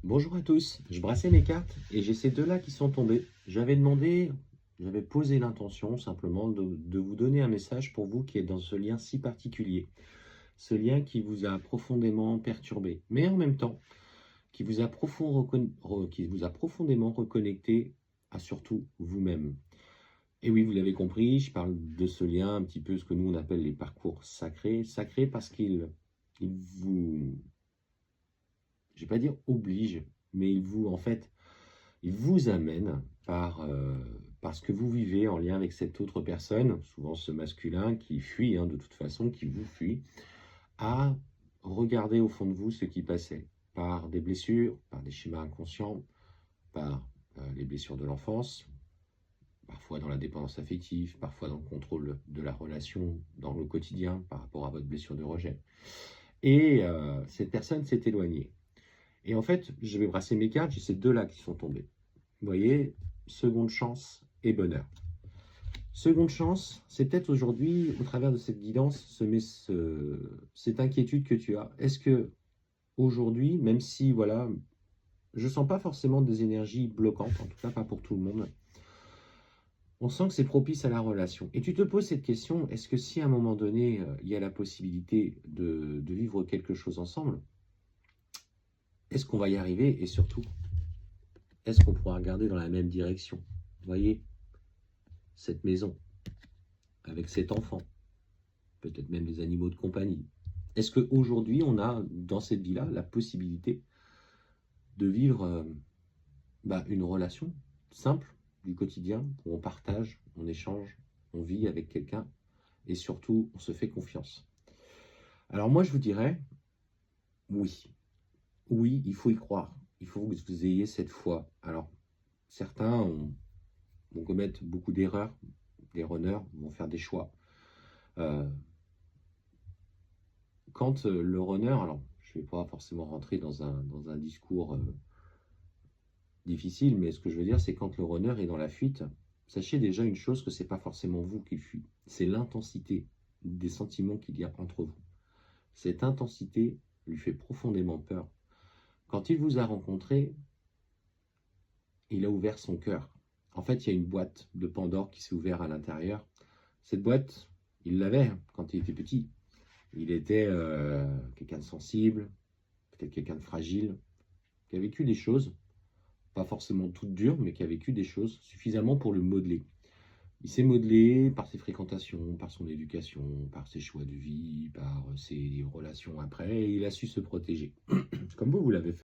Bonjour à tous, je brassais mes cartes et j'ai ces deux-là qui sont tombés. J'avais posé l'intention simplement de vous donner un message pour vous qui êtes dans ce lien si particulier. Ce lien qui vous a profondément perturbé, mais en même temps qui vous a profondément reconnecté à surtout vous-même. Et oui, vous l'avez compris, je parle de ce lien, un petit peu ce que nous on appelle les parcours sacrés. Sacrés parce qu'ils vous, je vais pas dire oblige, mais il vous amène par ce que vous vivez en lien avec cette autre personne, souvent ce masculin qui fuit, de toute façon, qui vous fuit, à regarder au fond de vous ce qui passait, par des blessures, par des schémas inconscients, par les blessures de l'enfance, parfois dans la dépendance affective, parfois dans le contrôle de la relation dans le quotidien par rapport à votre blessure de rejet. Et cette personne s'est éloignée. Et en fait, je vais brasser mes cartes, j'ai ces deux-là qui sont tombés. Vous voyez, seconde chance et bonheur. Seconde chance, c'est peut-être aujourd'hui, au travers de cette guidance, cette inquiétude que tu as. Est-ce que aujourd'hui, même si, voilà, je ne sens pas forcément des énergies bloquantes, en tout cas pas pour tout le monde, on sent que c'est propice à la relation. Et tu te poses cette question, est-ce que si à un moment donné, il y a la possibilité de vivre quelque chose ensemble, est-ce qu'on va y arriver? Et surtout, est-ce qu'on pourra regarder dans la même direction? Vous voyez, cette maison, avec cet enfant, peut-être même des animaux de compagnie. Est-ce qu'aujourd'hui, on a, dans cette vie-là, la possibilité de vivre une relation simple du quotidien, où on partage, on échange, on vit avec quelqu'un, et surtout, on se fait confiance? Alors moi, je vous dirais, oui. Oui, il faut y croire. Il faut que vous ayez cette foi. Alors, certains vont commettre beaucoup d'erreurs. Les runners vont faire des choix. Quand le runner, alors je ne vais pas forcément rentrer dans un discours difficile, mais ce que je veux dire, c'est quand le runner est dans la fuite, sachez déjà une chose, que ce n'est pas forcément vous qui fuit, c'est l'intensité des sentiments qu'il y a entre vous. Cette intensité lui fait profondément peur. Quand il vous a rencontré, il a ouvert son cœur. En fait, il y a une boîte de Pandore qui s'est ouverte à l'intérieur. Cette boîte, il l'avait quand il était petit. Il était quelqu'un de sensible, peut-être quelqu'un de fragile, qui a vécu des choses, pas forcément toutes dures, mais qui a vécu des choses suffisamment pour le modeler. Il s'est modelé par ses fréquentations, par son éducation, par ses choix de vie, par ses relations après, et il a su se protéger. Comme vous l'avez fait.